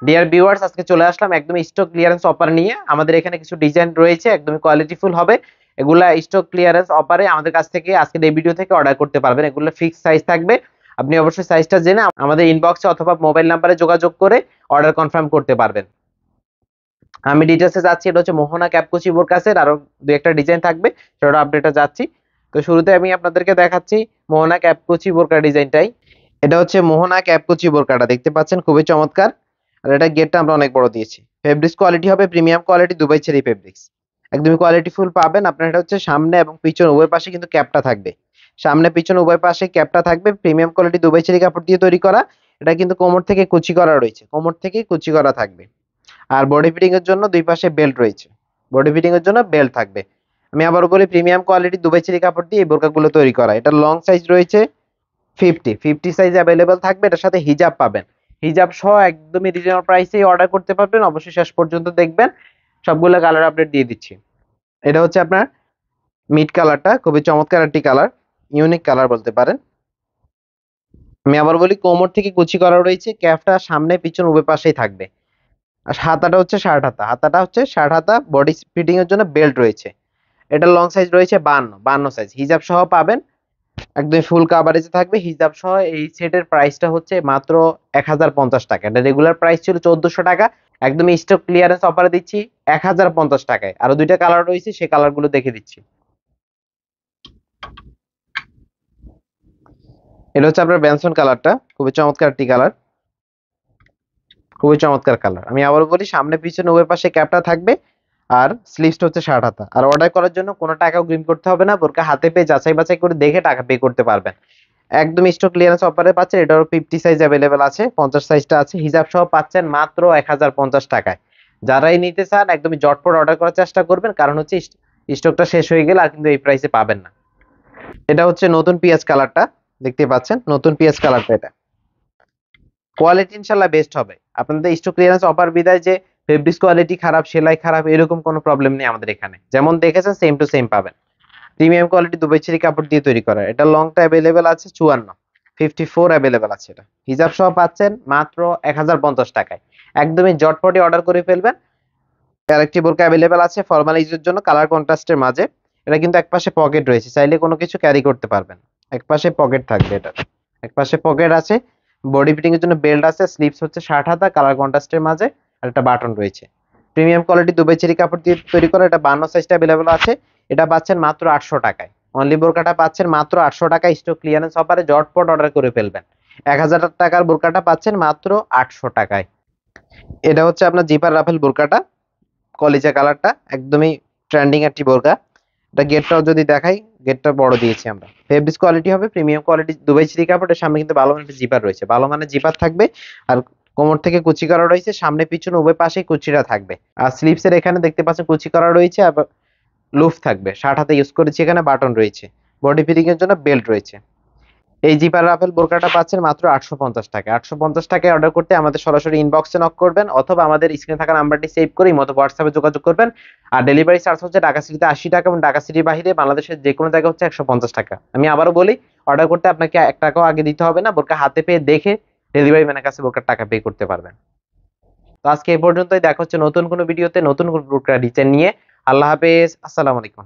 Dear viewers, আজকে চলে আসলাম একদম স্টক ক্লিয়ারেন্স অফার নিয়ে। আমাদের এখানে কিছু ডিজাইন রয়েছে, একদমই কোয়ালিটিফুল হবে। এগুলা স্টক ক্লিয়ারেন্স অফারে আমাদের কাছ থেকে আজকের এই ভিডিও থেকে অর্ডার করতে পারবেন। এগুলো ফিক্স সাইজ থাকবে। আপনি অবশ্যই সাইজটা জেনে আমাদের ইনবক্সে অথবা মোবাইল নাম্বারে যোগাযোগ করে অর্ডার কনফার্ম করতে পারবেন। আমি ডিটেলসে যাচ্ছি। এটা হচ্ছে মোহনা ক্যাপকুচি বোরকাসের আরো দুই একটা ডিজাইন থাকবে, সেটা আপডেটে যাচ্ছি। তো শুরুতে আমি আপনাদেরকে দেখাচ্ছি মোহনা ক্যাপকুচি বোরকা ডিজাইনটাই। এটা হচ্ছে মোহনা ক্যাপকুচি বোরকাটা, দেখতে পাচ্ছেন খুবই চমৎকার। আর এটা গেটটা আমরা অনেক বড় দিয়েছি। ফেব্রিক্স কোয়ালিটি হবে premium quality Dubai cherry fabrics, একদমই কোয়ালিটি ফুল পাবেন। আপনার এটা হচ্ছে সামনে এবং পিছন উভয় পাশে কিন্তু ক্যাপটা থাকবে। সামনে পিছন উভয় পাশে ক্যাপটা থাকবে, প্রিমিয়াম কোয়ালিটি দুবাই চেরি কাপড় দিয়ে তৈরি করা। এটা কিন্তু কোমর থেকে কুচি করা রয়েছে, কোমর থেকে কুচি করা থাকবে। আর বডি ফিটিং এর জন্য দুই পাশে বেল্ট রয়েছে, বডি ফিটিং এর জন্য বেল্ট থাকবে। আমি আবার বলি প্রিমিয়াম কোয়ালিটি দুবাই চেরি কাপড় দিয়ে এই বোরকাগুলো তৈরি করা। এটা লং সাইজ রয়েছে 50 সাইজ অ্যাভেলেবেল থাকবে। এটার সাথে হিজাব পাবেন, হিজাব সহ একদমই রিজনেবল প্রাইসেই অর্ডার করতে পারবেন। অবশ্যই শেষ পর্যন্ত দেখবেন, সবগুলো কালার আপডেট দিয়ে দিচ্ছি। এটা হচ্ছে আপনার মিড কালারটা, খুবই চমৎকার একটি কালার, ইউনিক কালার বলতে পারেন। আমি আবার বলি কোমর থেকে কুচি করা রয়েছে, ক্যাপটা সামনে পিছন উভয় পাশেই থাকবে। আর হাতাটা হচ্ছে শার্ট হাতা, হাতাটা হচ্ছে শার্ট হাতা, বডি ফিটিং এর জন্য বেল্ট রয়েছে। এটা লং সাইজ রয়েছে 52 সাইজ, হিজাব সহ পাবেন। একদম ফুল কাভারেজে থাকবে হিজাব সহ। এই সেটের প্রাইসটা হচ্ছে মাত্র 1050 টাকা। এটা রেগুলার প্রাইস ছিল 1400 টাকা। একদম স্টক ক্লিয়ারেন্স অফারে দিচ্ছি 1050 টাকায়। আরো দুইটা কালার রয়েছে, সেই কালারগুলো দেখে দিচ্ছি। এটা হচ্ছে আপনার বেনসন কালারটা, খুবই চমৎকার একটি কালার, খুবই চমৎকার কালার। আমি আবার বলি সামনে পিছনে উভয় পাশে ক্যাপটা থাকবে। আর স্লিভসটা হচ্ছে শার্ট হাতা। আর অর্ডার করার জন্য কোনো টাকাও অগ্রিম করতে হবে না, বোরকা হাতে পেয়ে যাচাই বাছাই করে দেখে টাকা পে করতে পারবেন। একদম স্টক ক্লিয়ারেন্স অফারে পাচ্ছেন। এটারও 50 সাইজ অ্যাভেলেবেল আছে, 50 সাইজটা আছে। হিজাব সহ পাচ্ছেন মাত্র 1050 টাকায়। যারাই নিতে চান একদমই জটপট অর্ডার করার চেষ্টা করবেন, কারণ হচ্ছে স্টকটা শেষ হয়ে গেলে আর কিন্তু এই প্রাইসে পাবেন না। এটা হচ্ছে নতুন পিঁয়াজ কালারটা, দেখতে পাচ্ছেন নতুন পিঁয়াজ কালারটা। এটা কোয়ালিটি ইনশাল্লাহ বেস্ট হবে। আপনাদের স্টক ক্লিয়ারেন্স অফার বিদায় যে ফেব্রিক্স কোয়ালিটি খারাপ, সেলাই খারাপ, এরকম কোনো প্রবলেম নেই আমাদের এখানে। যেমন দেখেছেন সেম টু সেম পাবেন। প্রিমিয়াম কোয়ালিটি দুবাই চেরি কাপড় দিয়ে তৈরি করা। এটা লংটা অ্যাভেলেবেল আছে 54 অ্যাভেলেবেল আছে। এটা হিজাব সহ পাচ্ছেন মাত্র 1050 টাকায়। একদমই জটপটি অর্ডার করে ফেলবেন। আরেকটি বোরকা অ্যাভেলেবেল আছে ফর্মাল ইউজের জন্য, কালার কন্ট্রাস্টের মাঝে। এটা কিন্তু একপাশে পকেট রয়েছে, চাইলে কোনো কিছু ক্যারি করতে পারবেন। একপাশে পকেট থাকবে, এটা একপাশে পকেট আছে। বডি ফিটিং এর জন্য বেল্ট আছে, স্লিভস হচ্ছে শার্ট হাতা, কালার কন্ট্রাস্টের মাঝে। আর একটা বাটন রয়েছে। প্রিমিয়াম কোয়ালিটি দুবাই চেরি কাপড় দিয়ে তৈরি করা। এটা 52 সাইজটা অ্যাভেলেবেল আছে। এটা পাচ্ছেন মাত্র 800 টাকায়। অনলি বোরকাটা পাচ্ছেন মাত্র 800 টাকায়। স্টক ক্লিয়ারেন্স অফারে জটপট অর্ডার করে ফেলবেন। 1000 টাকার বোরকাটা পাচ্ছেন মাত্র 800 টাকায়। এটা হচ্ছে আপনার জিপার রাফেল বোরকাটা, কলিজা কালারটা, একদমই ট্রেন্ডিং একটি বোরকা। এটা গেটটাও যদি দেখাই, গেটটা বড় দিয়েছি আমরা। ফেব্রিক্স কোয়ালিটি হবে প্রিমিয়াম কোয়ালিটি দুবাই চেরি কাপড়ের। সামনে কিন্তু ভালো মানের জিপার রয়েছে, ভালো মানের জিপার থাকবে। আর কোমর থেকে কুচি করা রয়েছে, সামনে পিছনে উভয় পাশেই কুচিটা থাকবে। আর স্লিভস এর এখানে দেখতে পাচ্ছেন কুচি করা রয়েছে, আবার লুফ থাকবে। শার্ট হাতে ইউজ করেছি, এখানে বাটন রয়েছে। বডি ফিটিং এর জন্য বেল্ট রয়েছে। এই জিপার রাফেল বোরকাটা পাচ্ছেন মাত্র 850 টাকা। 850 টাকায় অর্ডার করতে আমাদের সরাসরি ইনবক্সে নক করবেন, অথবা আমাদের স্ক্রিনে থাকা নাম্বারটি সেভ করে মতো হোয়াটসঅ্যাপে যোগাযোগ করবেন। আর ডেলিভারি চার্জ হচ্ছে ঢাকা সিটিতে 80 টাকা, এবং ঢাকা সিটির বাইরে বাংলাদেশের যে কোনো জায়গায় হচ্ছে 150 টাকা। আমি আবারও বলি, অর্ডার করতে আপনাকে 1 টাকাও আগে দিতে হবে না। বোরকা হাতে পেয়ে দেখে ডেলিভারি ম্যানের কাছে বোরকার টাকা পে করতে পারবেন। তো আজকে এই পর্যন্তই, দেখা হচ্ছে নতুন কোনো ভিডিওতে নতুন কোনো বোরকা ডিজাইন নিয়ে। আল্লাহ হাফেজ, আসসালামু আলাইকুম।